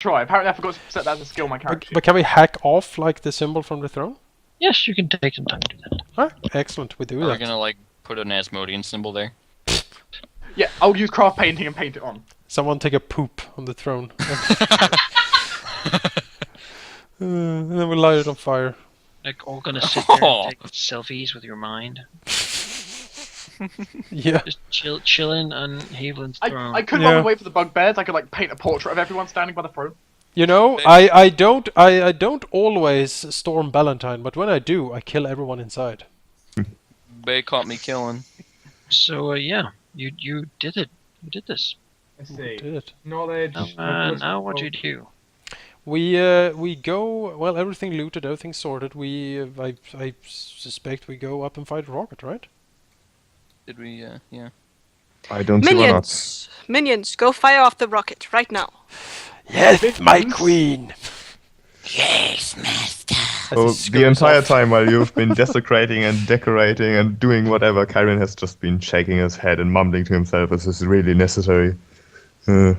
try. Apparently I forgot to set that as a skill on my character. But can we hack off like the symbol from the throne? Yes, you can take some time to do that. Ah, excellent. We do Are that. we gonna like put an Asmodean symbol there? Yeah, I'll use craft painting and paint it on. Someone take a poop on the throne. And then we light it on fire. Like, all gonna sit there and take selfies with your mind. Yeah. Just chilling on Havelin's throne. I could run away for the bugbears. I could like paint a portrait of everyone standing by the throne. You know, I don't always storm Ballantine, but when I do, I kill everyone inside. They caught me killing. So yeah, you did it. You did this. Let's see. We did it. Knowledge. Now what do you do? We go, well, everything looted, everything sorted. I suspect we go up and fight Rocket, right? Did we? Yeah. I don't see why not. Minions, go fire off the rocket right now. Yes, my queen. Yes, master. So the entire time while you've been desecrating and decorating and doing whatever, Kyron has just been shaking his head and mumbling to himself, "This is really necessary." So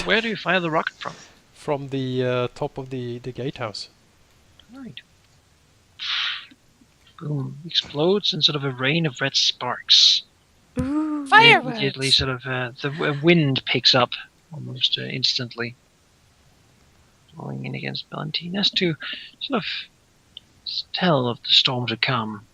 where do you fire the rocket from? From the top of the gatehouse. Right. Boom! Explodes in sort of a rain of red sparks. Ooh, Immediately, sort of the wind picks up almost instantly, blowing in against Ballantine as to sort of tell of the storm to come.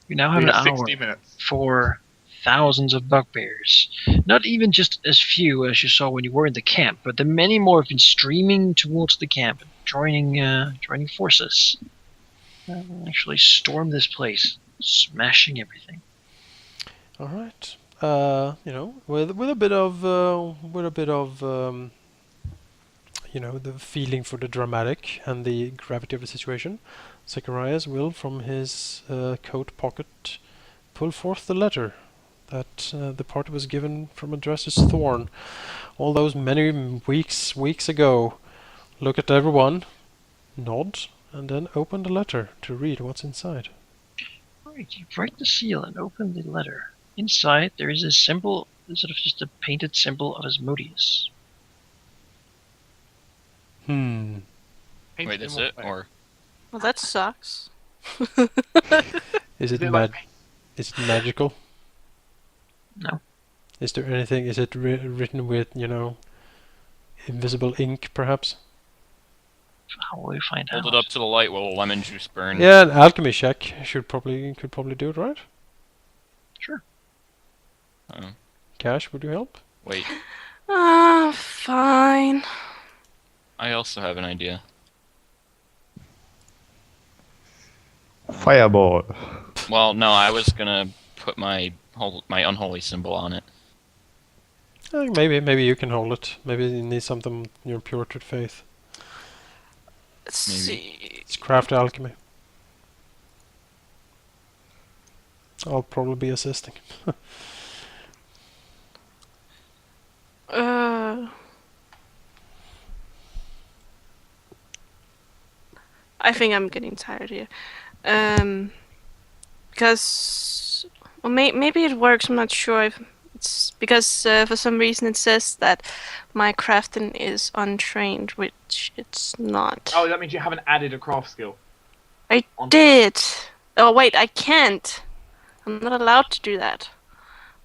You now have an hour 60 minutes. for thousands of bugbears. Not even just as few as you saw when you were in the camp, but the many more have been streaming towards the camp, joining forces. Actually storm this place, smashing everything. All right. You know, with a bit of you know, the feeling for the dramatic and the gravity of the situation, Zacharias will, from his coat pocket, pull forth the letter that the party was given from Addresses Thorn all those many weeks ago. Look at everyone, nod, and then open the letter to read what's inside. Right, you break the seal and open the letter. Inside there is a symbol, sort of just a painted symbol of Asmodeus. Paint Wait, in that's what it, way? or well, that sucks. Is it like Is it magical? No. Is there anything? Is it written with, you know, invisible ink, perhaps? How will you find out? hold it up to the light while lemon juice burns? Yeah, an alchemy check could probably do it, right? Sure. Cash, would you help? Wait, Fine. I also have an idea. Fireball. Well, no, I was gonna put my unholy symbol on it. Maybe you can hold it. Maybe you need something in your purified faith. Let's Maybe. see. It's craft alchemy. I'll probably be assisting. I think I'm getting tired here. Because well, maybe it works. I'm not sure if it's because for some reason it says that my crafting is untrained, which it's not. Oh, that means you haven't added a craft skill. I did. Oh wait, I can't. I'm not allowed to do that.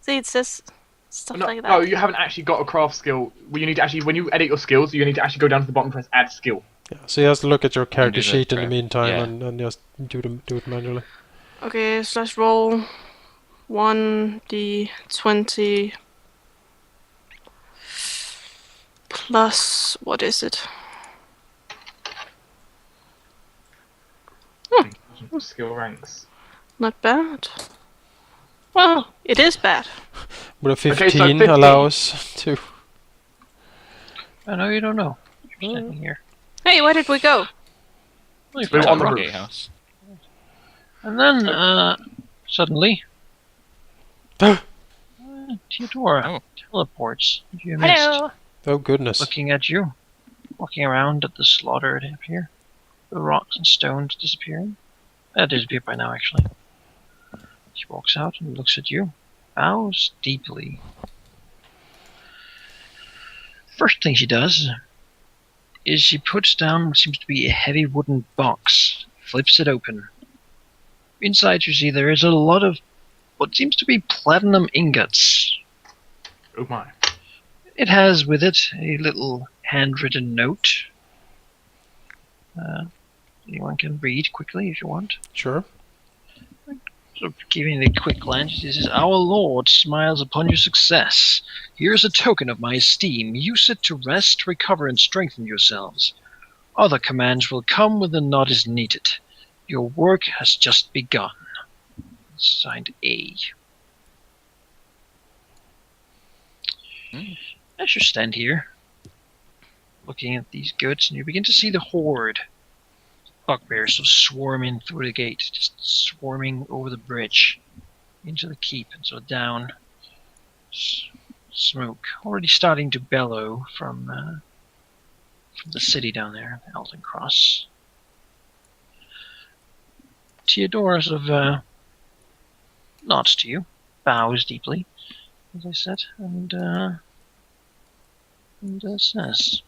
See, it says stuff like that. No, you haven't actually got a craft skill. Well, you need to actually, when you edit your skills, you need to actually go down to the bottom and press add skill. Yeah, so you have to look at your character do the sheet in the craft, meantime yeah. and just do it manually. Okay, so let's roll 1d20 plus what is it? Skill ranks. Not bad. Well, it is bad. But a 15, Okay, so 15. allows to. I know you don't know. You're standing here. Hey, where did we go? Well, you We're found on the out. roof. Gatehouse. And then, suddenly, Tiadora teleports into your midst, Hello. Oh goodness. looking at you, walking around at the slaughter up here, the rocks and stones disappearing. Disappeared by now, actually. She walks out and looks at you, bows deeply. First thing she does is she puts down what seems to be a heavy wooden box, flips it open. Inside you see there is a lot of what seems to be platinum ingots. Oh my. It has with it a little handwritten note. Anyone can read quickly if you want. Sure. So giving it a quick glance, it says, "Our Lord smiles upon your success. Here's a token of my esteem. Use it to rest, recover, and strengthen yourselves. Other commands will come when the nod is needed. Your work has just begun." Signed A. As you stand here, looking at these goods, and you begin to see the horde. Bugbears sort of swarming through the gate, just swarming over the bridge into the keep, and so down. Smoke already starting to bellow from the city down there, Elton Cross. Tiadora sort of nods to you, bows deeply, as I said, and says,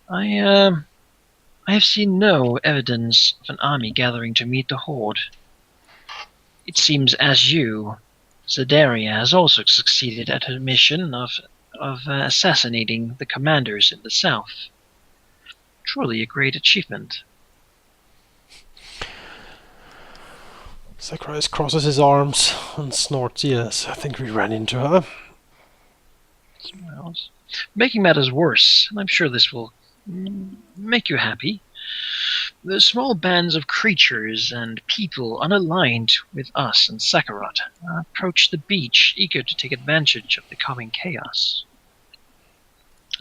I have seen no evidence of an army gathering to meet the horde. It seems as you, Zedaria, has also succeeded at her mission of assassinating the commanders in the south. Truly a great achievement. Zacharias crosses his arms and snorts. Yes, I think we ran into her. Smiles. Making matters worse, and I'm sure this will make you happy. The small bands of creatures and people unaligned with us and Sakarot approach the beach, eager to take advantage of the coming chaos.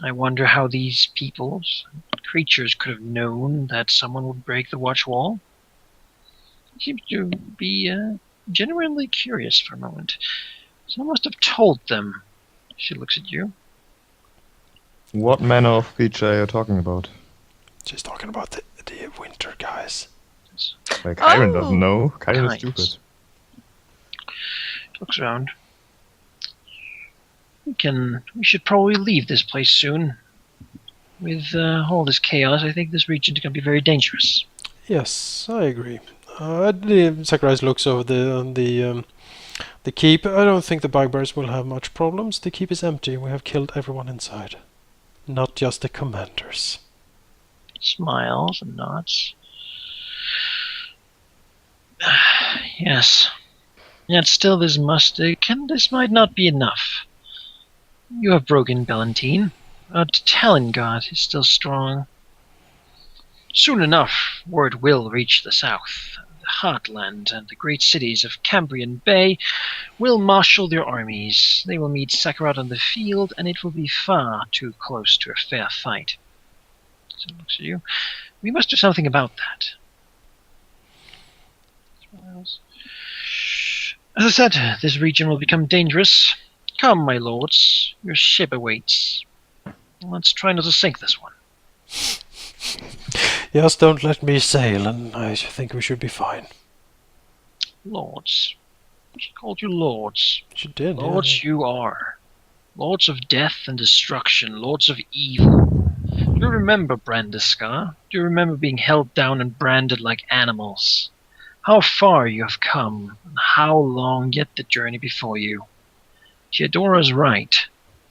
I wonder how these peoples, creatures, could have known that someone would break the watch wall. They seem to be genuinely curious for a moment. Someone must have told them. She looks at you. What manner of creature are you talking about? She's talking about the winter guys. Like, Kyron Oh. doesn't know. Kyron is Kinds. stupid. Looks around. We should probably leave this place soon. With all this chaos, I think this region can be very dangerous. Yes, I agree. Zacharias looks over the keep. I don't think the bugbears will have much problems. The keep is empty. We have killed everyone inside. Not just the commanders. Smiles and nods. Yes. Yet still this might not be enough. You have broken Ballantine, but Talon-God is still strong. Soon enough, word will reach the south. The Heartland and the great cities of Cambrian Bay will marshal their armies. They will meet Sakarot on the field, and it will be far too close to a fair fight. So it looks at you. We must do something about that. Smiles. As I said, this region will become dangerous. Come, my lords, your ship awaits. Let's try not to sink this one. Yes, don't let me sail, and I think we should be fine. Lords. She called you lords. She did. Lords you are. Lords of death and destruction, lords of evil. Do you remember Brandiskar? Do you remember being held down and branded like animals? How far you have come, and how long yet the journey before you. Tiadora's right.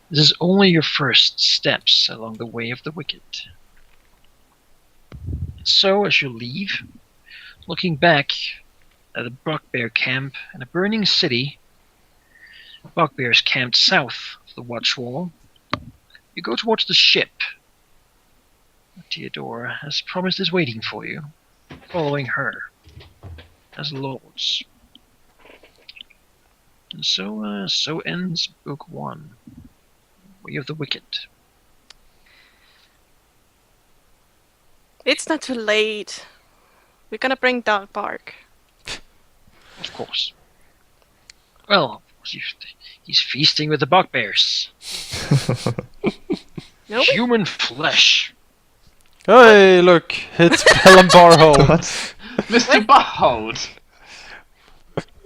This is only your first steps along the way of the wicked. So, as you leave, looking back at the bugbear camp and a burning city, bugbears camped south of the watch wall, you go towards the ship. Tiadora has promised is waiting for you, following her as lords. And so ends Book 1, Way of the Wicked. It's not too late. We're gonna bring Dog Bark. Of course. Well, he's feasting with the bugbears. Nope. Human flesh. Hey, look, it's Pelham Barhole. What? Mr. Behold!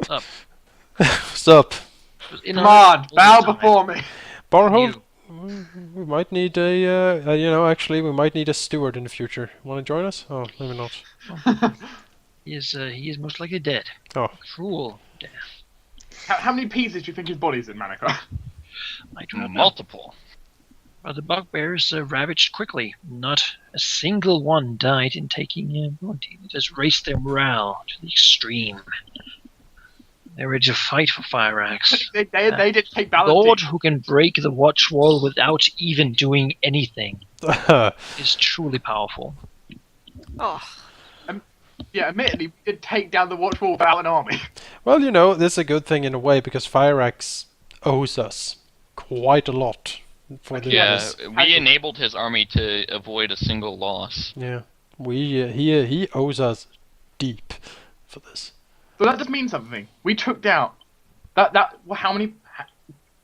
Up. What's up? In Come our- on, bow before me! Barhole? You. We might need actually, we might need a steward in the future. Want to join us? Oh, maybe not. He is most likely dead. Oh. Cruel death. How many pieces do you think his body's in, Manica? I do not know. Multiple. But the bugbears ravaged quickly. Not a single one died in taking bounty. It has raised their morale to the extreme. They're ready to fight for Fire Axe. they did take balance. Lord who can break the watch wall without even doing anything is truly powerful. Oh, Yeah, admittedly, we did take down the watch wall without an army. Well, this is a good thing in a way because Fire Axe owes us quite a lot for the Yeah, this. we enabled his army to avoid a single loss. Yeah, he owes us deep for this. So that does mean something. We took down how many?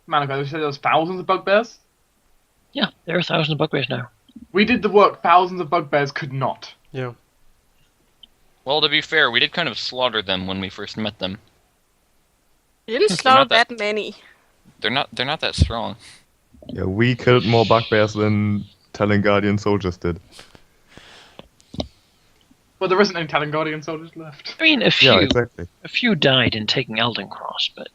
Manica, you said there was thousands of bugbears. Yeah, there are thousands of bugbears now. We did the work thousands of bugbears could not. Yeah. Well, to be fair, we did kind of slaughter them when we first met them. you didn't They're slaughter not that- that many. They're not that strong. Yeah, we killed more bugbears than Talon Guardian soldiers did. Well, there isn't any Talon Guardian soldiers left. I mean, a few Yeah, exactly. died in taking Elden Cross, but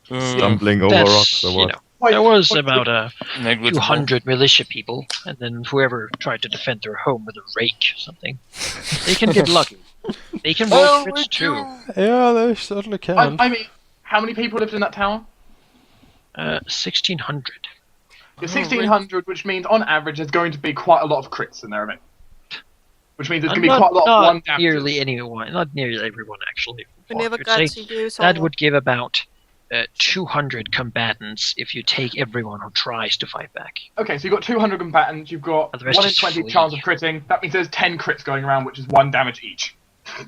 Stumbling over that's, rocks or you what? know, there was about a few Negligible. hundred militia people, and then whoever tried to defend their home with a rake or something. They can get lucky. They can roll crits too. Yeah, they certainly can. I mean, how many people lived in that town? 1,600. Yeah, 1,600, which means on average there's going to be quite a lot of crits in there, I mean. Which means there's going to be quite a lot of one Not damages. nearly anyone. Not nearly everyone, actually. We Well, I never could got say to use that all would give about 200 combatants if you take everyone who tries to fight back. Okay, so you've got 200 combatants, you've got And the rest 1 in just 20 flee. chance of critting. That means there's 10 crits going around, which is 1 damage each. I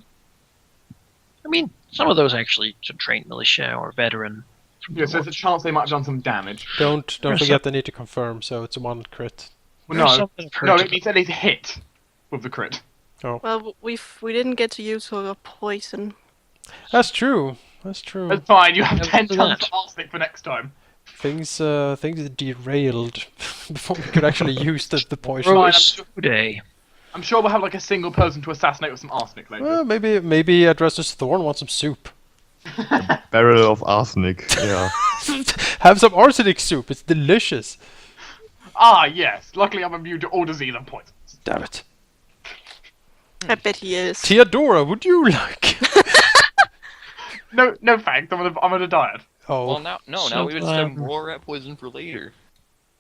mean, some of those actually to train militia or veteran. From Yeah, the so there's a chance they might have done some damage. Don't There's forget they need to confirm, so it's 1 crit. Well, There's no, some that have heard no, of it means at least hit with the crit. Well, we didn't get to use all the poison. That's true. That's true. That's fine, you have Yeah, 10 we'll do tons that. of arsenic for next time. Things derailed before we could actually use the poison. Right. Rose today. I'm sure we'll have like a single person to assassinate with some arsenic later. Well, maybe Addresses Thorn wants some soup. Barrel of arsenic. Yeah. Have some arsenic soup. It's delicious. Ah, yes. Luckily I'm immune to all disease and poison. Damn it. I bet he is. Tiadora, would you like? No thanks, I'm on a diet. Oh, Well, now we would So, save more rat poison for later.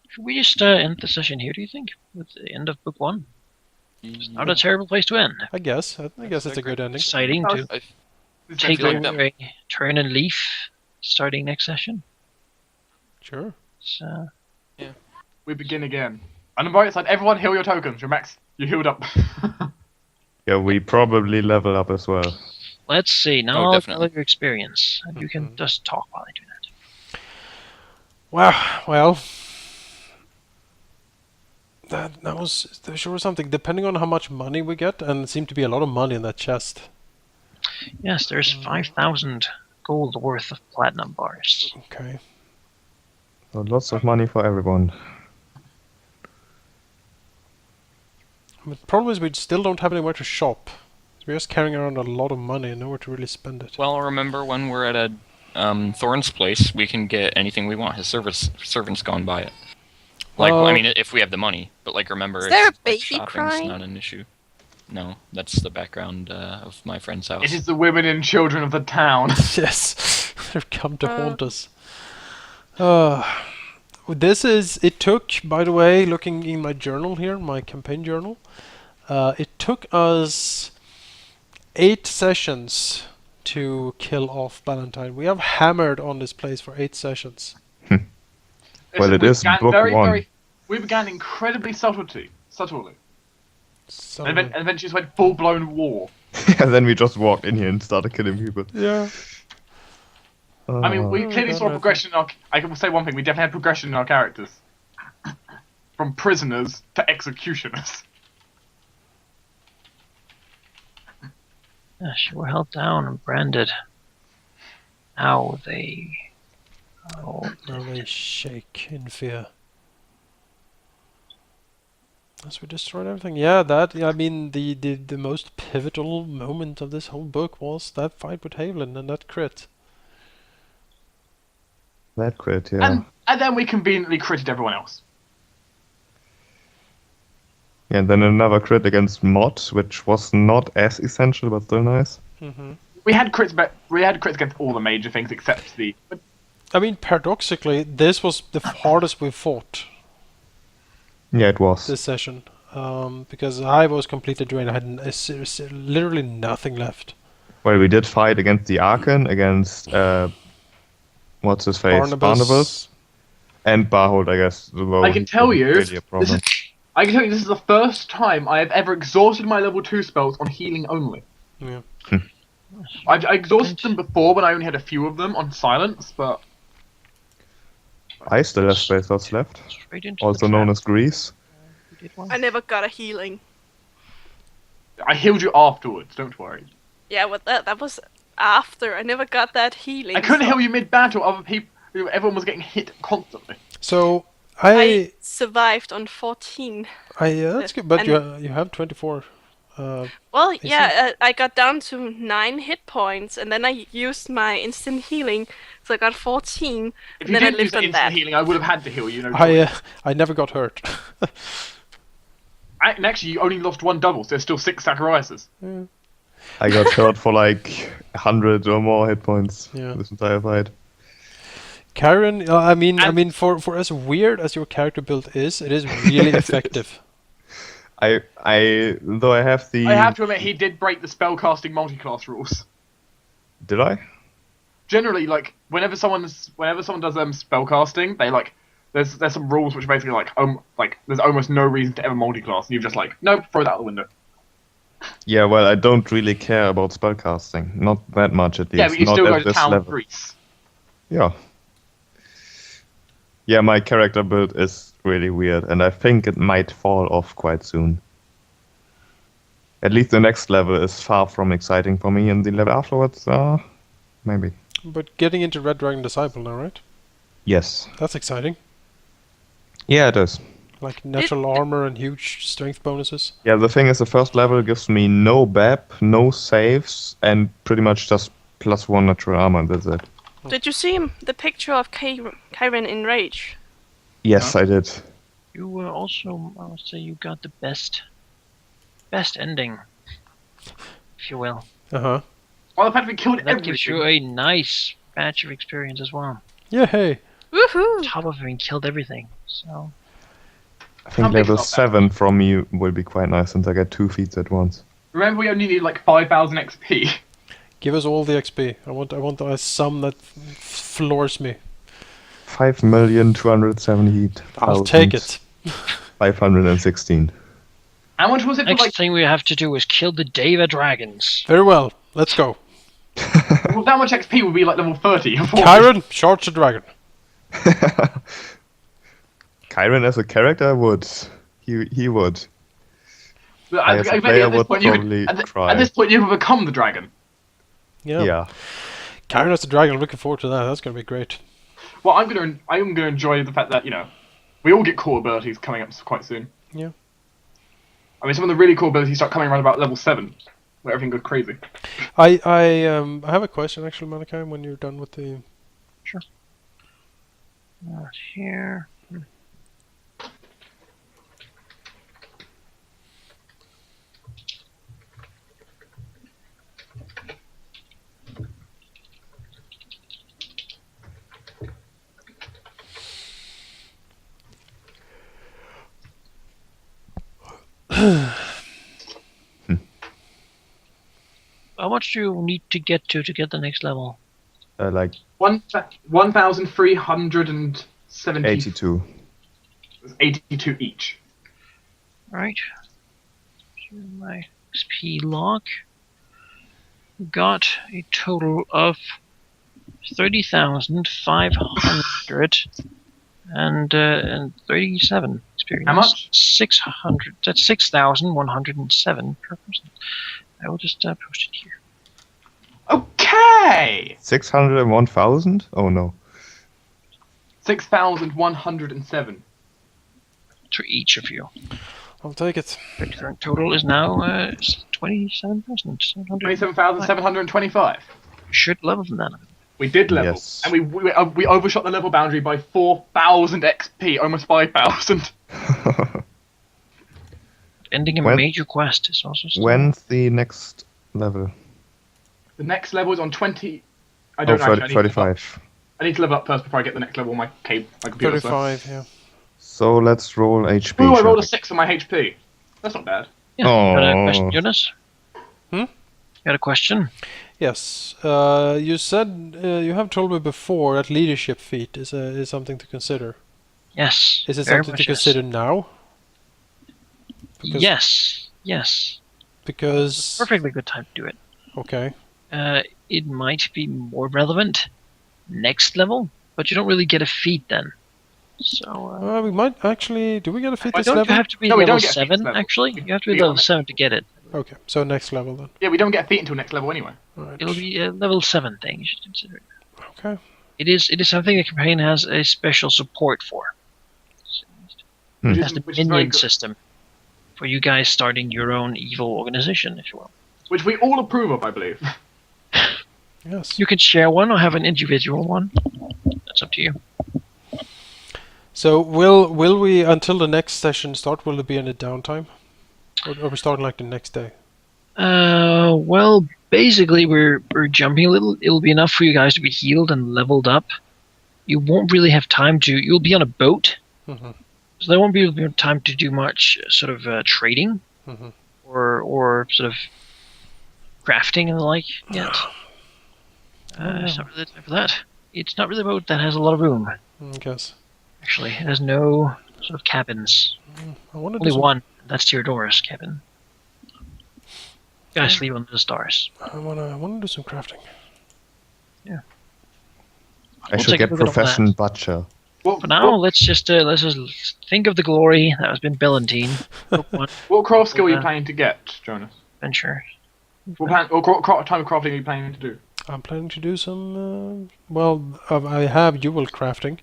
Should we just end the session here, do you think? With the end of book 1? Not a terrible place to end. I guess it's a good ending. Exciting to This take is over a turn and leaf starting next session. Sure. So, We begin again. And on the right side, everyone heal your tokens. You're max. You healed up. Yeah, we probably level up as well. let's see. Now Oh, I'll definitely. tell your experience, and you can just talk while I do that. Wow. Well, that was there sure was something. Depending on how much money we get, and it seemed to be a lot of money in that chest. Yes, there's 5,000 gold worth of platinum bars. Okay. So lots of money for everyone. But the problem is we still don't have anywhere to shop. We're just carrying around a lot of money and nowhere to really spend it. Well, remember when we're at a Thorn's place, we can get anything we want. His servant's gone by it. Like, Well- I mean, if we have the money. But like, remember, Is there a it's- baby shopping's crying? not an issue. No, that's the background of my friend's house. It is the women and children of the town. Yes, they've come to haunt us. It took, by the way, looking in my journal here, my campaign journal, it took us 8 sessions to kill off Valentine. We have hammered on this place for 8 sessions. Well, it We is began book 1. We began incredibly subtly. So, And eventually just went full-blown war. And then we just walked in here and started killing people. yeah. I mean, we Oh, clearly God, saw no. progression in our... I can say one thing, we definitely had progression in our characters. From prisoners to executioners. Yes, you were held down and branded. Now they Oh, Now they shake in fear. As we destroyed everything. Yeah, I mean, the most pivotal moment of this whole book was that fight with Haviland and that crit. That crit, yeah. And then we conveniently critted everyone else. Yeah, and then another crit against Mod, which was not as essential, but still nice. Mm-hmm. We had crits against all the major things except the. I mean, paradoxically, this was the hardest we fought Yeah, it was. this session. Because I was completely drained. I had literally nothing left. Well, we did fight against the Archon, against what's his face, Barnabas, and Barhold, I guess. I can tell you, really a problem. this is the first time I have ever exhausted my level 2 spells on healing only. Yeah. I exhausted them before when I only had a few of them on silence, but I still have space slots left, straight into also the known trap. as Grease. We did one. I never got a healing. I healed you afterwards. Don't worry. Yeah, but that was after. I never got that healing. I couldn't so heal you mid-battle. Other people, everyone was getting hit constantly. So I survived on 14. that's good, but and- you have 24. Well, see. yeah, I got down to 9 hit points, and then I used my instant healing, so I got 14. If and you then I didn't use lived the on instant that. healing, I would have had to heal you. No choice. I never got hurt. And actually, you only lost one double, so there's still 6 Zachariases. Yeah. I got hurt for like 100 or more hit points Yeah. this entire fight. Karen, I mean, for as weird as your character build is, it is really effective. Though I have the. I have to admit, he did break the spellcasting multi-class rules. Did I? Generally, like whenever someone does spellcasting, they like there's some rules which basically like there's almost no reason to ever multi-class, and you're just like, nope, throw that out the window. Yeah, well, I don't really care about spellcasting. Not that much, at least. Yeah, but you not still at go to this town level. Greece. Yeah. Yeah, my character build is really weird, and I think it might fall off quite soon. At least the next level is far from exciting for me, and the level afterwards, maybe. But getting into Red Dragon Disciple now, right? Yes. That's exciting. Yeah, it is. Like natural armor and huge strength bonuses. Yeah, the thing is, the first level gives me no BAP, no saves, and pretty much just +1 natural armor, and that's it. Did you see the picture of Kyren in Rage? Yes, I did. You were also, I would say, you got the best ending, if you will. Uh-huh. Well, the fact we killed That everything. gives you a nice batch of experience as well. Yeah, hey. Woohoo! On top of having killed everything, so I think How big level is that? 7 from me will be quite nice, since I get 2 feats at once. Remember, we only need like 5,000 XP. Give us all the XP. I want a sum that floors me. 5,270,000. I'll take it. 516. How much was it for next like? thing we have to do is kill the Deva dragons. Very well. Let's go. Well, that much XP would be like level 30 or 40. Kyron, charge the dragon. Kyron as a character would. He would. But I as a player would probably cry. at this point, you would become the dragon. Yeah. Kyron as the dragon. I'm looking forward to that. That's going to be great. Well, I'm gonna enjoy the fact that we all get core abilities coming up quite soon. Yeah. I mean, some of the really cool abilities start coming around about level 7, where everything goes crazy. I have a question actually, Malachi. When you're done with the Not here. How much do you need to get the next level? Like 1,370. 82. 82 each. Right. So my XP log got a total of 30,537 experience. How much? 600. That's 6,107 per person. I will just post it here. Okay. 601,000? Oh no. 6,107. To each of you. I'll take it. The current total is now 27,700. 27,725. Should level from that. We did level, Yes. and we overshot the level boundary by 4,000 XP, almost 5,000. Ending a When- major quest is also still... When's the next level? The next level is on 20. I Oh, don't know. 30, Actually, I need to level up. 35. I need to level up first before I get the next level on my computer. so- 35, yeah. So let's roll HP. Ooh, I shall rolled a we? 6 on my HP. That's not bad. Yeah, got a Oh. question, Jonas? Hmm? Got a question? Yes. You said you have told me before that leadership feat is something to consider. Yes. Is it very something to much yes. consider now? Yes. Yes. Because Perfectly good time to do it. okay. It might be more relevant next level, but you don't really get a feat then. So, We might actually. Do we get a feat why this don't level? you have to be No, we level don't get feats 7, level. actually? You have to be We level don't. 7 to get it. Okay, so next level then. Yeah, we don't get a feat until next level anyway. Alright. It'll be a level 7 thing, you should consider it. Okay. It is something the campaign has a special support for. Hmm. It has the Which is very minion good. system for you guys starting your own evil organization, if you will. Which we all approve of, I believe. Yes. You can share one or have an individual one. That's up to you. So will we until the next session start? Will there be any downtime, or are we starting like the next day? Well, basically we're jumping a little. It'll be enough for you guys to be healed and leveled up. You won't really have time to. You'll be on a boat, Mm-hmm. so there won't be time to do much sort of trading Mm-hmm. or sort of crafting and the like yet. It's not really time for that. It's not really a boat that has a lot of room. I guess. Actually, it has no sort of cabins. I want to Only do some, one. That's Tiadora's cabin. You guys sleep under the stars. I wanna do some crafting. I We'll should take a get look at all profession butcher. What, For now, let's just think of the glory that has been Bellantine. what craft skill are you Yeah. planning to get, Jonas? Adventure. What type of crafting are you planning to do? I'm planning to do some. I have Jewel crafting,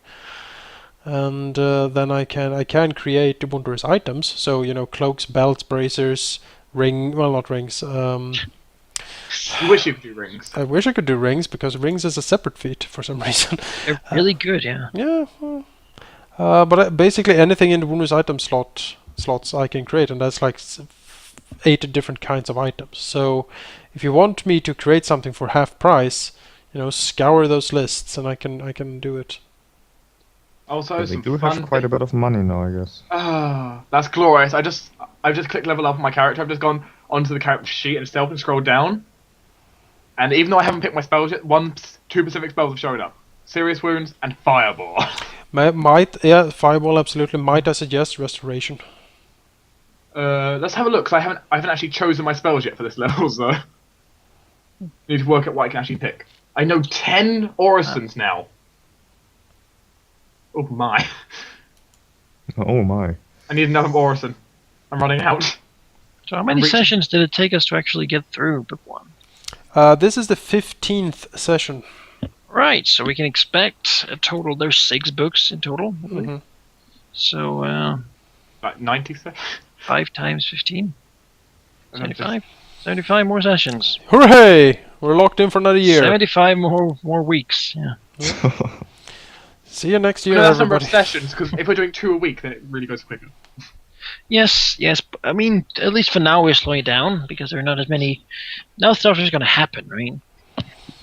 and then I can create wondrous items. So cloaks, belts, bracers, not rings. You wish you could do rings. I wish I could do rings because rings is a separate feat for some reason. They're really good, yeah. Yeah. But basically anything in the wondrous item slots I can create, and that's like 8 different kinds of items. So if you want me to create something for half price, scour those lists and I can do it. Also, Yeah, we some do fun have quite a bit of money now, I guess. That's glorious. I've just clicked level up on my character. I've just gone onto the character sheet itself and scrolled down. And even though I haven't picked my spells yet, 2 specific spells have showed up: Serious Wounds and Fireball. Fireball absolutely. Might I suggest restoration? Let's have a look. 'Cause I haven't actually chosen my spells yet for this level, so need to work out what I can actually pick. I know 10 Orisons now. Oh my! Oh my. I need another Orison. I'm running out. So how many reaching- sessions did it take us to actually get through book 1? This is the 15th session. Right, so we can expect a total. There's 6 books in total. I believe. Mhm. So Like 90 sessions. 5 times 15. 75. 75 more sessions. Hooray! We're locked in for another year. 75 more weeks. Yeah. See you next year, No, that's number of everybody. sessions, because if we're doing 2 a week, then it really goes quicker. Yes. I mean, at least for now we're slowing down because there are not as many. Now stuff is going to happen, right?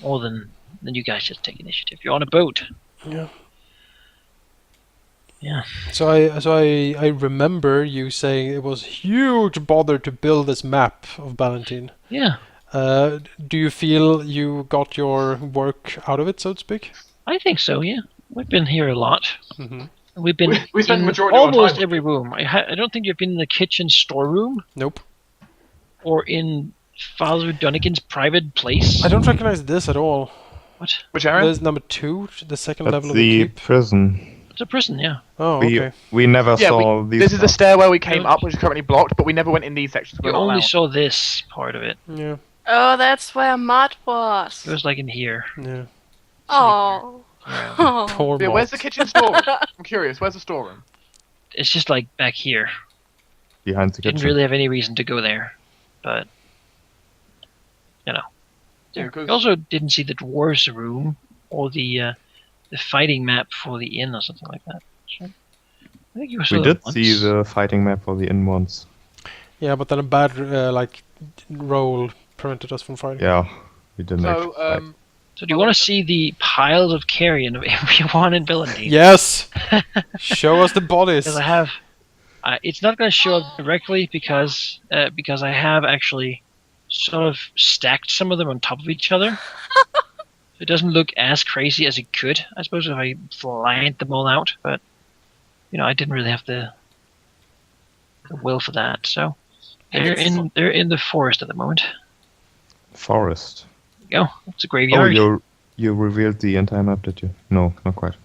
More than you guys just take initiative. You're on a boat. Yeah. Yeah. So I remember you saying it was huge bother to build this map of Ballantine. Yeah. Do you feel you got your work out of it, so to speak? I think so. Yeah. We've been here a lot. Mm-hmm. We've been We spent the in majority of our almost time- every room. I don't think you've been in the kitchen storeroom Nope. or in Father Dunnigan's private place. I don't recognize this at all. What? Which area? There's number 2, the second That's level of the the keep. prison. It's a prison, yeah. Oh, okay. We never Yeah, saw these. this is the parts. stairwell we came up, which is currently blocked, but we never went in these sections. You only saw this part of it. Yeah. Oh, that's where Mud was. It was like in here. Yeah. Oh. Oh. Poor Yeah, where's the Mott. kitchen storeroom? I'm curious. Where's the storeroom? It's just like back here. Behind the Didn't kitchen. really have any reason to go there, but you know. Yeah, You 'cause- also didn't see the dwarves' room or the fighting map for the inn or something like that. So, I think you saw We them did see once. the fighting map for the inn once. Yeah, but then a bad roll prevented us from fighting. Yeah, we didn't actually So, fight. So do you want to see the piles of carrion of everyone in Billantine? Yes. Show us the bodies. Because I have. It's not going to show up directly because I have actually sort of stacked some of them on top of each other. It doesn't look as crazy as it could, I suppose, if I lined them all out. But I didn't really have the will for that. So they're in the forest at the moment. Forest. There you go. It's a Oh, graveyard. you revealed the entire map, did you? No, not quite.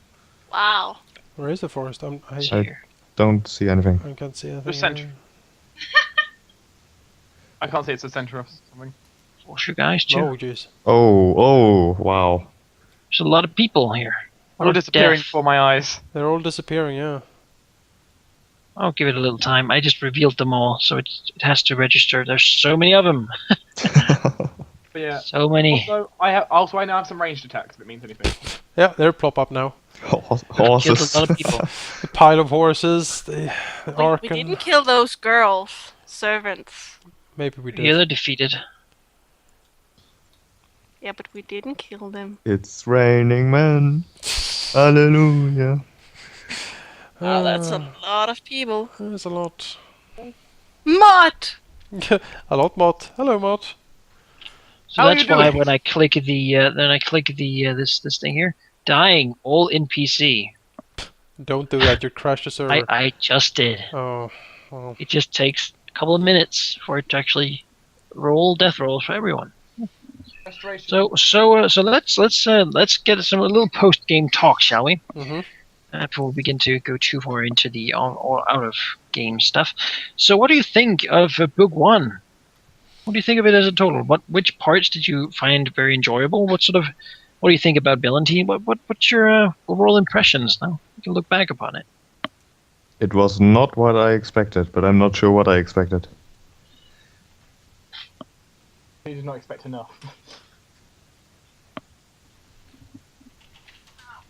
Wow. Where is the forest? It's I- here. Don't see anything. I can't see anything. Just center. I can't say it's the center of something. Force you guys too. Oh, jeez. Oh, wow. There's a lot of people here. They're all disappearing death. before my eyes. They're all disappearing, yeah. I'll give it a little time. I just revealed them all, so it has to register. There's so many of them. But yeah. So many. Also, I now have some ranged attacks if it means anything. Yeah, they're plop up now. Killed Horses. a lot of people. The pile of horses, the ark, We and didn't kill those girls, servants. maybe we Yeah, did. they're defeated. Yeah, but we didn't kill them. It's raining men. Hallelujah. Oh, that's a lot of people. There's a lot. Mott! A lot, Mott. Hello, Mott. So How are that's you why doing? when I click the this thing here, dying all in PC. Don't do that. You crashed the server. I just did. Oh, well. It just takes a couple of minutes for it to actually roll death rolls for everyone. Restoration. So let's get a little post game talk, shall we? Mhm. Before we begin to go too far into the out of game stuff. So what do you think of Book 1? What do you think of it as a total? Which parts did you find very enjoyable? What do you think about Billantine? What's your overall impressions now? You can look back upon it. It was not what I expected, but I'm not sure what I expected. You did not expect enough.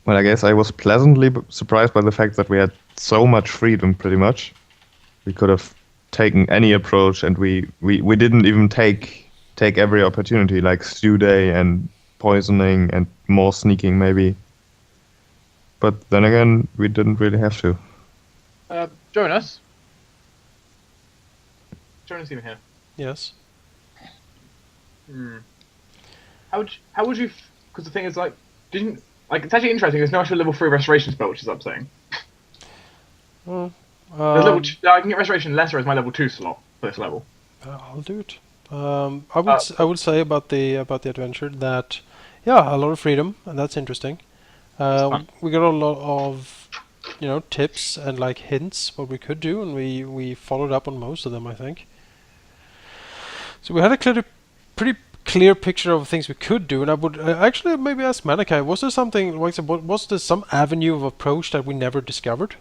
Well, I guess I was pleasantly surprised by the fact that we had so much freedom, pretty much. We could have taken any approach, and we didn't even take every opportunity, like stew day and poisoning and more sneaking, maybe. But then again, we didn't really have to. Jonas? Jonas even here. Yes. How would you? Because the thing is, like, it's actually interesting. There's no actual level 3 restoration spell, which is upsetting. Well, There's level I can get restoration lesser as my level 2 slot for this level. I'll do it. I would say about the adventure that, yeah, a lot of freedom, and that's interesting. fun. We got a lot of, tips and like hints what we could do, and we followed up on most of them, I think. So we had a pretty clear picture of things we could do, and I would actually maybe ask Malachi, was there something like was there some avenue of approach that we never discovered?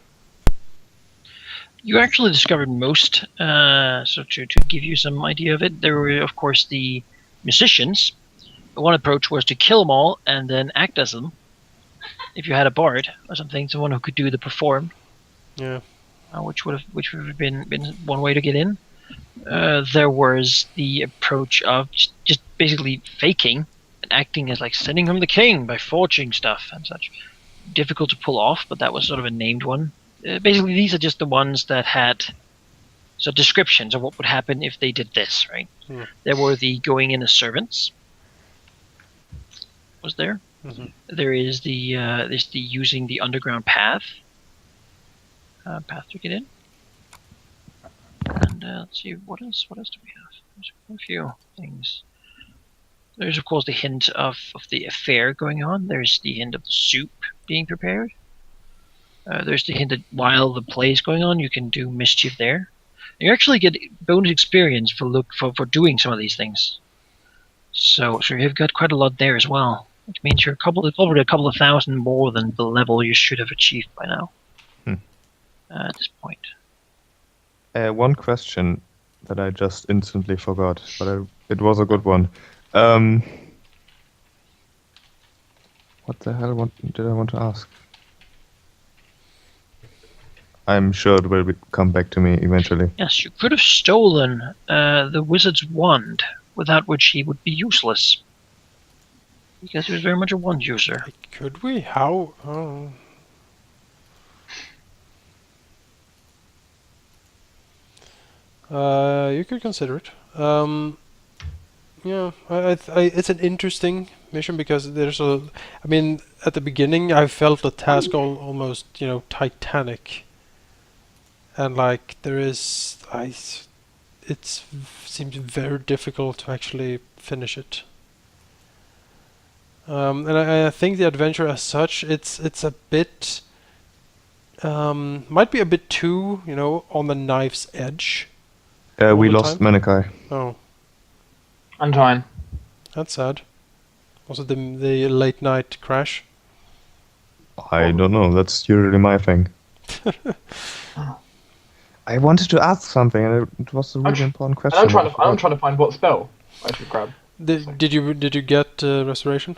You actually discovered most. So to give you some idea of it, there were of course the musicians. One approach was to kill them all and then act as them. If you had a bard or something, someone who could do the perform. Yeah. Which would have been one way to get in. There was the approach of just basically faking and acting as like sending him the king by forging stuff and such. Difficult to pull off, but that was sort of a named one. Basically, these are just the ones that had descriptions of what would happen if they did this, right? Yeah. There were the going in as servants. Was there? Mhm. There is there's the using the underground path. Path to get in. And let's see, what else do we have? There's a few things. There's of course the hint of the affair going on. There's the hint of the soup being prepared. There's the hint that while the play is going on, you can do mischief there. You actually get bonus experience for doing some of these things. So you've got quite a lot there as well. which means you're probably a couple of thousand more than the level you should have achieved by now. At this point. One question that I just instantly forgot, but it was a good one. What the hell did I want to ask? I'm sure it will come back to me eventually. Yes, you could have stolen the wizard's wand, without which he would be useless. Because he was very much a wand user. Could we? How? Oh. You could consider it. Yeah, it's an interesting mission because there's a. I mean, at the beginning, I felt the task almost, titanic. And like it seems very difficult to actually finish it. And I think the adventure as such, it's a bit. Might be a bit too, on the knife's edge. We the lost time? Manikai. Oh, Untying. that's sad. Was it the late night crash? I don't know. That's usually my thing. I wanted to ask something, and it was a really important question. I'm trying to find what spell I should grab. Did you get restoration?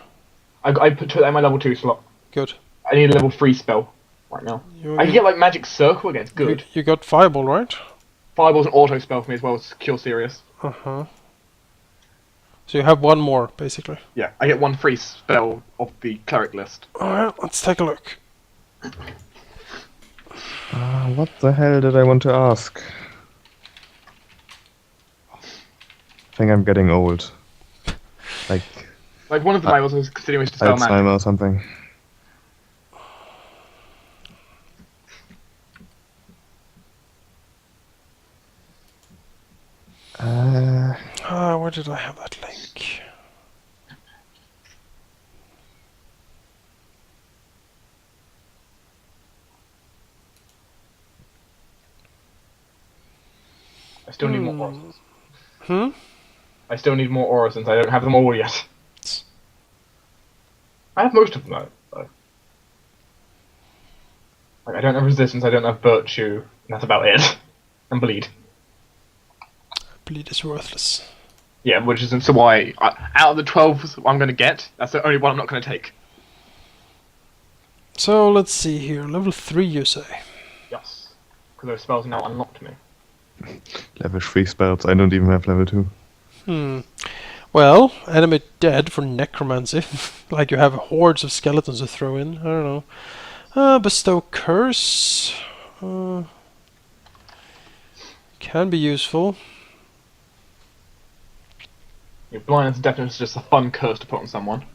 I put that in my level 2 slot. Good. I need a level 3 spell right now. I can get like magic circle again. It's good. You got fireball, right? Fireball's an auto spell for me as well as Cure Serious. Uh-huh. So you have one more, basically. Yeah, I get one free spell off the cleric list. Alright, let's take a look. What the hell did I want to ask? I think I'm getting old. Like one of the Bibles was considering to spell magic. Alzheimer or something. Where did I have that link? I still need more auras. Hmm? I still need more auras since I don't have them all yet. I have most of them though. Like I don't have resistance, I don't have virtue, and that's about it. And bleed. Bleed is worthless. Yeah, which is so why out of the 12 I'm gonna get, that's the only one I'm not gonna take. So let's see here. Level 3, you say? Yes, because those spells are now unlocked to me. Level 3 spells. I don't even have level 2. Well, animate dead for necromancy. Like you have hordes of skeletons to throw in. I don't know. Bestow curse. Can be useful. Your blindness and deafness is just a fun curse to put on someone.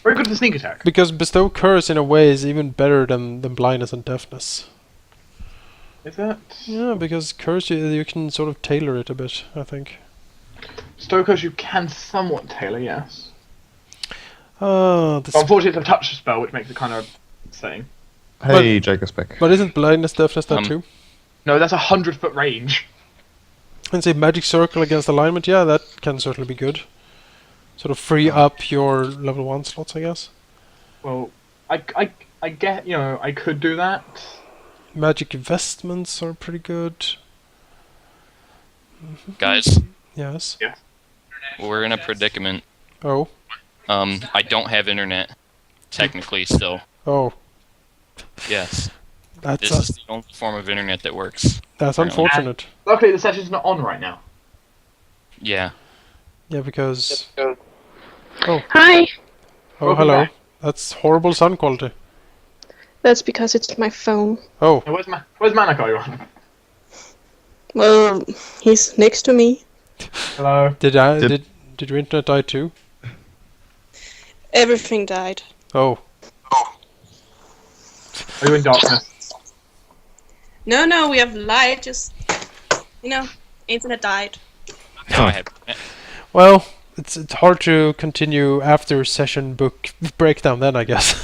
Very good for sneak attack. Because bestow curse in a way is even better than blindness and deafness. Is that? Yeah, because curse you can sort of tailor it a bit, I think. Bestow curse you can somewhat tailor, yes. But Unfortunately it's a touch spell which makes it kind of insane. Hey, Jake is back. But isn't blindness deafness that too? No, that's 100-foot range. And say magic circle against alignment, yeah, that can certainly be good. Sort of free up your level 1 slots, I guess. Well, I get, I could do that. Magic investments are pretty good. Guys, Yes. we're in a predicament. Oh. I don't have internet, technically, still. Oh. Yes. That's This is the only form of internet that works. that's apparently. unfortunate. Luckily the session's not on right now. Yeah. Yeah, because... Hi. Oh, Welcome hello. back. That's horrible sound quality. That's because it's my phone. Oh, Hey, where's Manako? Well, he's next to me. Hello. did your internet die too? Everything died. Oh. Are you in darkness? No, we have light. Just, internet died. Now I have internet. Well, it's hard to continue after session book breakdown then, I guess.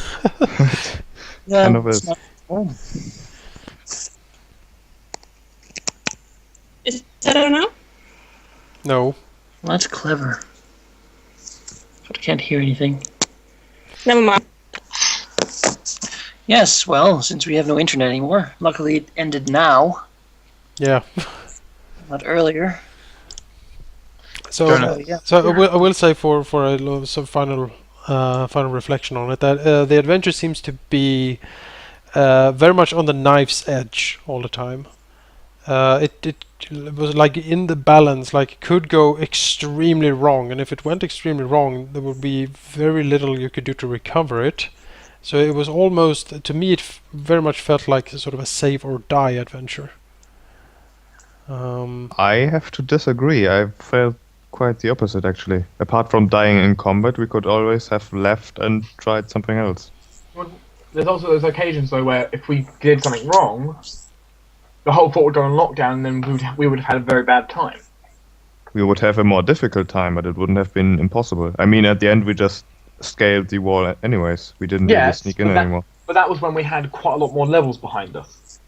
Yeah, Kind of it's is. not home. Is that on now? No. Well, that's clever. can't hear anything. Never mind. Yes, well, since we have no internet anymore, luckily it ended now, Yeah. not earlier. So, Yeah. I will say for some final reflection on it that the adventure seems to be very much on the knife's edge all the time. It was like in the balance, like it could go extremely wrong, and if it went extremely wrong, there would be very little you could do to recover it. So it was almost, to me, it very much felt like sort of a save or die adventure. I have to disagree. I felt quite the opposite, actually. Apart from dying in combat, we could always have left and tried something else. There's also those occasions though where if we did something wrong, the whole fort would go on lockdown, and then we would have had a very bad time. We would have a more difficult time, but it wouldn't have been impossible. I mean, at the end, we just scaled the wall anyways. We didn't really sneak in anymore. But that was when we had quite a lot more levels behind us.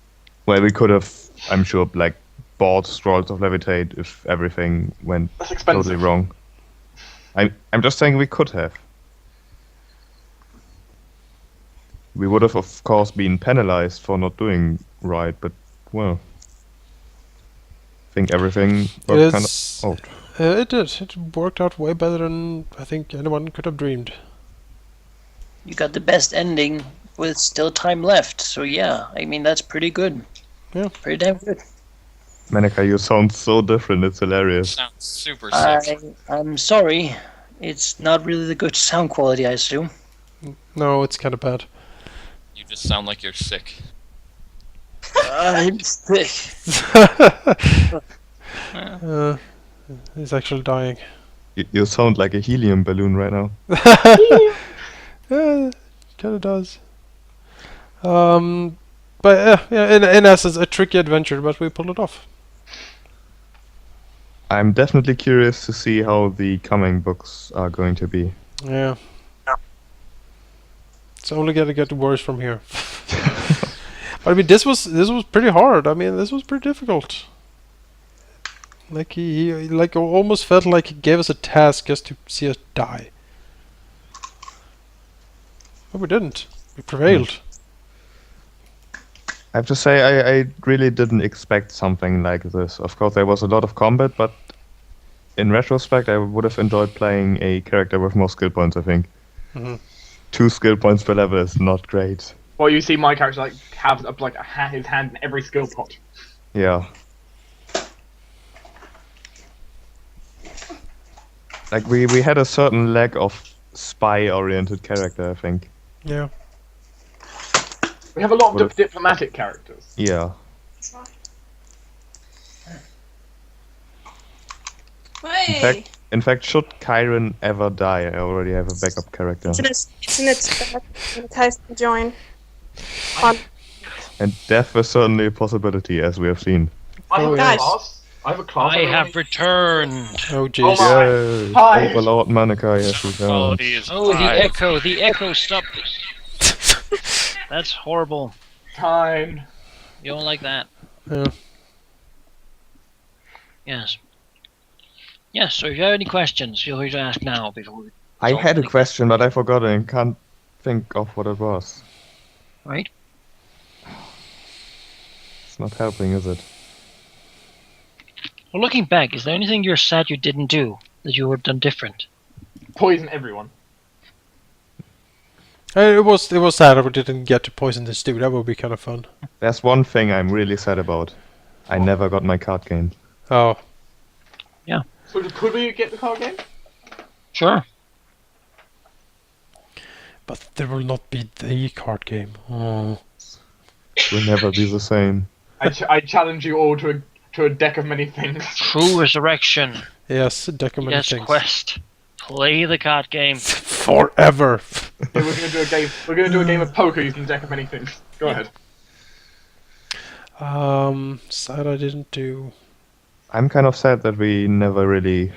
Well, we could have, I'm sure, like, bought scrolls of levitate if everything went That's expensive. totally wrong. I'm just saying we could have. We would have, of course, been penalized for not doing right, but, well, I think everything worked kind of out. It did. It worked out way better than I think anyone could have dreamed. You got the best ending with still time left, so yeah, I mean, that's pretty good. Yeah. Pretty damn good. Manika, you sound so different, it's hilarious. Sounds super sick. I'm sorry, it's not really the good sound quality, I assume. No, it's kind of bad. You just sound like you're sick. I'm sick. He's actually dying. You sound like a helium balloon right now. Yeah, kind of does. But yeah, in essence, a tricky adventure, but we pulled it off. I'm definitely curious to see how the coming books are going to be. Yeah. It's only gonna get worse from here. But I mean, this was pretty hard. I mean, this was pretty difficult. Like he like almost felt like he gave us a task just to see us die. But we didn't. We prevailed. I have to say, I really didn't expect something like this. Of course, there was a lot of combat, but in retrospect, I would have enjoyed playing a character with more skill points, I think. Mhm. 2 skill points per level is not great. Well, you see my character have his hand in every skill pot. Yeah. Like, we had a certain lack of spy-oriented character, I think. Yeah. We have a lot of diplomatic characters. Yeah. Hey! In fact, should Kyron ever die, I already have a backup character. Isn't it bad when it has to join? And death is certainly a possibility, as we have seen. I have a Guys. class. I have a class. I have returned. Oh Oh jeez. my. Yay! Hi. Overlord Manika has returned. Quality is Oh, the high. echo. The echo stopped. That's horrible. Time. You don't like that. Yeah. Yes. Yes, so if you have any questions, feel free to ask now before we... I had a question, but I forgot it and can't think of what it was. Right? It's not helping, is it? Well, looking back, is there anything you're sad you didn't do that you would have done different? Poison everyone. It was sad that we didn't get to poison this dude. That would be kind of fun. There's one thing I'm really sad about. I never got my card game. Oh. So could we get the card game? Sure. But there will not be the card game. Oh. It will never be the same. I challenge you all to a deck of many things. True Resurrection. Yes, document Yes, things. Quest. Play the card game. Forever. Yeah, we're gonna do a game. We're gonna do a game of poker using the deck of many things. Go ahead. Sad I didn't do. I'm kind of sad that we never really,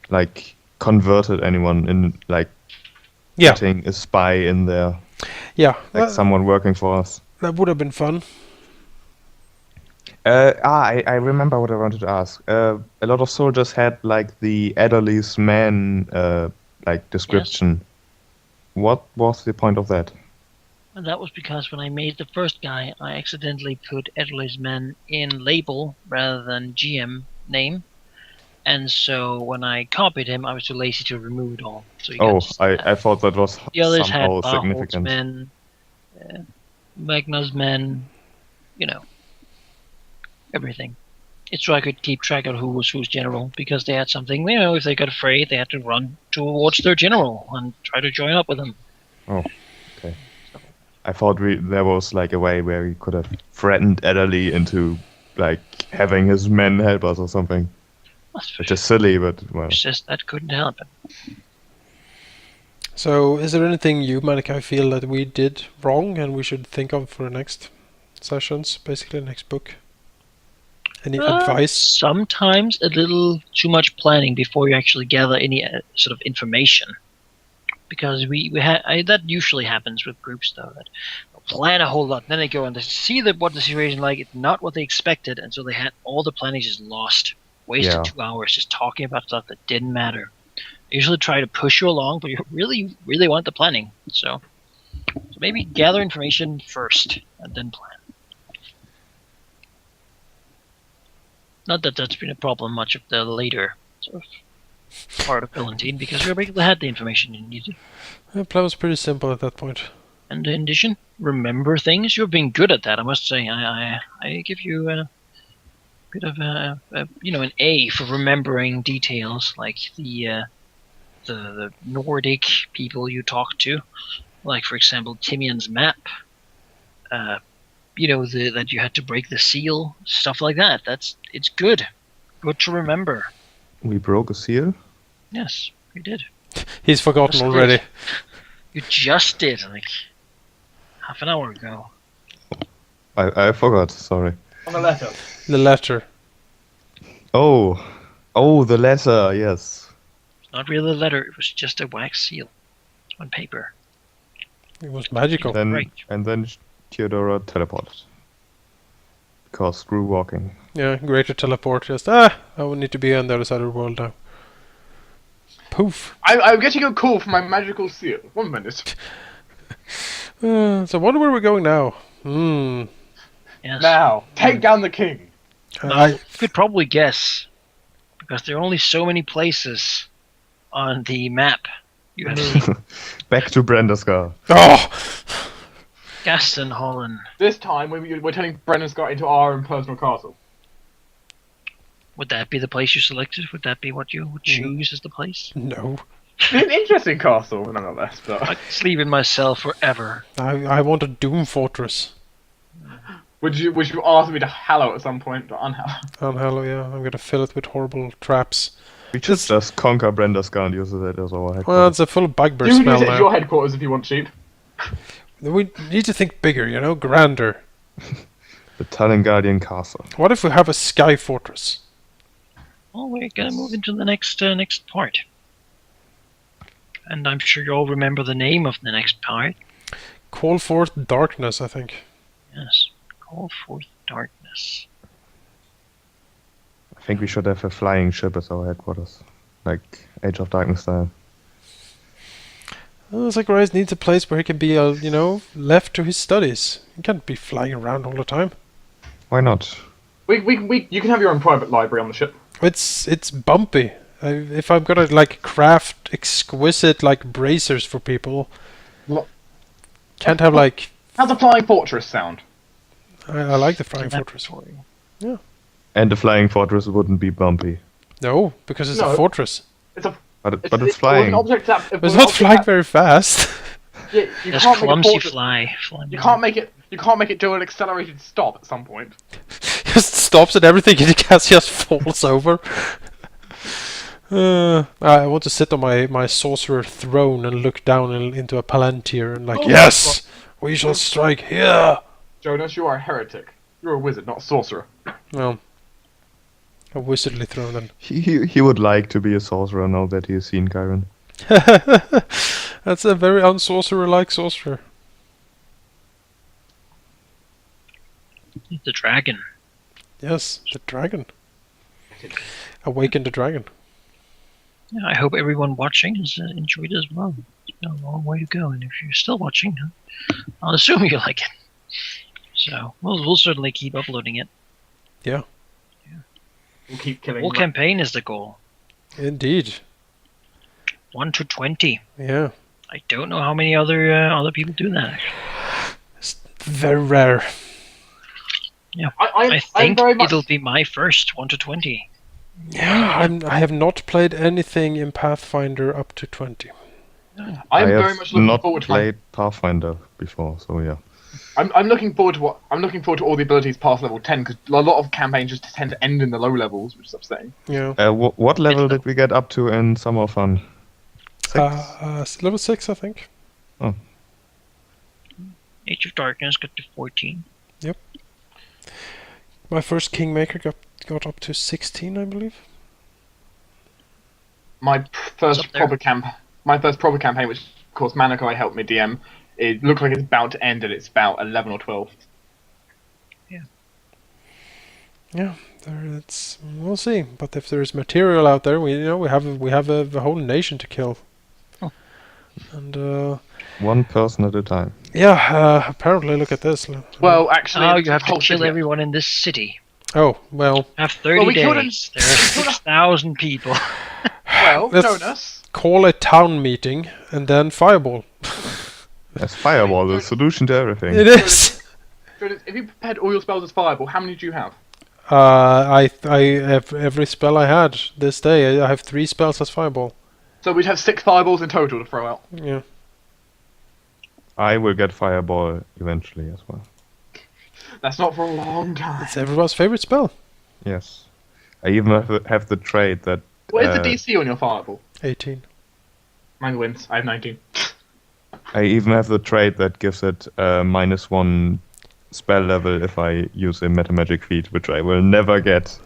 like, converted anyone in, like, Yeah. getting a spy in there. Yeah. Like someone working for us. That would have been fun. I remember what I wanted to ask. A lot of soldiers had, like, the Adderley's man like description. What was the point of that? And that was because when I made the first guy, I accidentally put Ederly's men in label rather than GM name. And so when I copied him, I was too lazy to remove it all. So you Oh, got I thought that was the others had somehow Rahal's significant. men, Magna's men, you know, everything. It's so I could keep track of who was whose general, because they had something, you know, if they got afraid, they had to run towards their general and try to join up with them. Oh, okay. I thought there was like a way where we could have threatened Ederly into like having his men help us or something. That's Which is silly, but well. It's just that couldn't happen. So, is there anything you, Malachi, feel that we did wrong and we should think of for the next sessions, basically the next book? Any advice? Sometimes a little too much planning before you actually gather any sort of information. Because we had that usually happens with groups though, that they'll plan a whole lot, then they go and they see what the situation like, it's not what they expected, and so they had all the planning just lost. Wasted 2 hours just talking about stuff that didn't matter. They usually try to push you along, but you really, really want the planning. So maybe gather information first and then plan. Not that that's been a problem much of the later sort of part of Valentine, because you basically had the information you needed. The plan was pretty simple at that point. And in addition, remember things. You've been good at that, I must say. I give you a bit of an A for remembering details, like the Nordic people you talk to, like for example Timian's map. That you had to break the seal, stuff like that. It's good to remember. We broke a seal? Yes, we did. He's forgotten Just already. did. You just did, like half an hour ago. I forgot, sorry. On the letter. The letter. Oh, the letter, yes. It's not really a letter, it was just a wax seal on paper. It was magical. Right. And then Tiadora teleported. Because screw walking. Yeah, greater teleport. Just, I will need to be on the other side of the world now. Poof. I'm getting a call from my magical seal. 1 minute. So I wonder where we're going now. Yes. Now, take down the king. You could probably guess, because there are only so many places on the map you have seen. Back to Brendaskar. Oh! Gaston Holland. This time, we're turning Brennan Scott into our own personal castle. Would that be the place you selected? Would that be what you would choose as the place? No. An interesting castle, nonetheless. But I'd sleep in myself forever. I want a Doom Fortress. would you ask me to hallow at some point, or unhallow? Hello, yeah. I'm gonna fill it with horrible traps. We should just conquer Brendaskar and use it as our headquarters. Well, it's a full bugbear You can smell use it as now. your headquarters if you want cheap. We need to think bigger, grander. The Talon Castle. What if we have a Sky Fortress? Well, we're gonna move into the next part. And I'm sure you all remember the name of the next part. Call forth darkness, I think. Yes. Call forth darkness. I think we should have a flying ship as our headquarters. Like Age of Darkness style. Well, Zacharias needs a place where he can be, left to his studies. He can't be flying around all the time. Why not? You can have your own private library on the ship. It's bumpy. If I'm gonna craft exquisite bracers for people, What? can't have How's the flying fortress sound? I like the flying fortress. Yeah. And the flying fortress wouldn't be bumpy. No, because it's No. a fortress. It's a. But it's flying. An object that, But it's not flying very fast. Yeah, you Just can't make a clumsy fortress. fly. You can't make it. You can't make it do an accelerated stop at some point. Just stops and everything in the cast just falls over. I want to sit on my sorcerer throne and look down into a palantir and yes, we shall strike here. Jonas, you are a heretic. You're a wizard, not a sorcerer. Well, a wizardly throne then. He would like to be a sorcerer now that he has seen Chiron. That's a very unsorcerer-like sorcerer. The dragon. Yes, the dragon. Awaken the dragon. Yeah, I hope everyone watching has enjoyed it as well. It's been a long way to go, and if you're still watching, I'll assume you like it. So we'll certainly keep uploading it. We'll keep killing. Whole campaign is the goal. Indeed. 1 to 20. Yeah. I don't know how many other people do that. It's very rare. Yeah, I'm I think very much. it'll be my first 1 to 20. Yeah, I have not played anything in Pathfinder up to 20. I'm I very have much looking not forward to. played Pathfinder before, so yeah. I'm looking forward to what I'm looking forward to all the abilities past level 10 because a lot of campaigns just tend to end in the low levels, which is upsetting. Yeah. What level did we get up to in Summer Fun? 6? Level 6, I think. Age of Darkness got to 14. My first Kingmaker got up to 16, I believe. My first up there. proper campaign, which of course Manako helped me DM, it looks like it's about to end, and it's about 11 or 12. Yeah, we'll see. But if there's material out there, we have a whole nation to kill. Oh. And One person at a time. yeah, apparently look at this. Well, actually, Oh, it's you have to whole kill city. everyone in this city. Oh, well, Have 30 Well, we killed days. There are 6,000 people. Well, Let's- Jonas. call a town meeting and then fireball. As Fireball, the solution to everything. It is. Jonas, if you prepared all your spells as fireball, how many do you have? I have every spell I had this day. I have 3 spells as fireball. So we'd have 6 fireballs in total to throw out. Yeah. I will get Fireball eventually as well. That's not for a long time. It's everyone's favorite spell. Yes. I even have the trait that... What is the DC on your fireball? 18. Mine wins. I have 19. I even have the trait that gives it -1 spell level if I use a metamagic feat, which I will never get.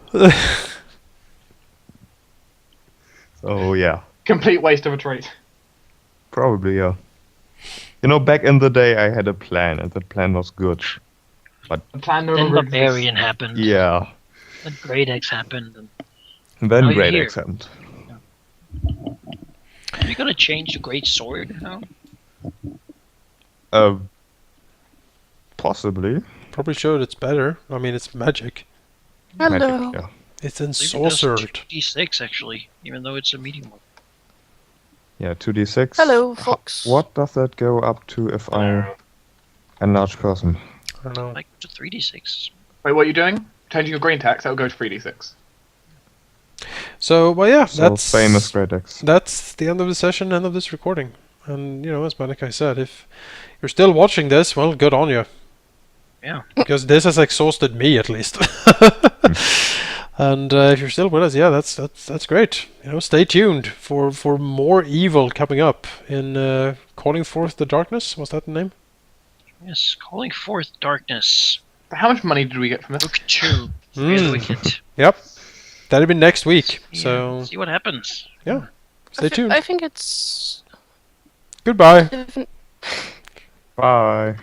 So yeah, Complete waste of a trait. probably yeah. You know, back in the day I had a plan, and that plan was good. The plan no Then longer exists. Barbarian happened. Yeah. Then Great X happened. And And then Now you're Great here. X happened. are you gonna change to Great Sword now? Possibly. Probably showed it's better. I mean, it's magic. Hello. Magic, yeah. It's It does ensorcered. 2d6 actually, even though it's a medium one. Yeah, 2d6. Hello, folks. What does that go up to if I enlarge person? I don't know. Like to 3d6. Wait, what are you doing? Changing your green tax, that will go to 3d6. So, well, yeah, So that's same as Great X. that's the end of the session, end of this recording. And as Manikai said, if you're still watching this, well, good on you. Yeah. Because this has exhausted me at least. And if you're still with us, yeah, that's great. Stay tuned for more evil coming up in Calling Forth the Darkness. Was that the name? Yes, Calling Forth Darkness. How much money did we get from this? Book 2. Fear the Mm. Wicked. Yep. That'll be next week. Yeah, So see what happens. stay tuned. I think it's Goodbye. different. Bye.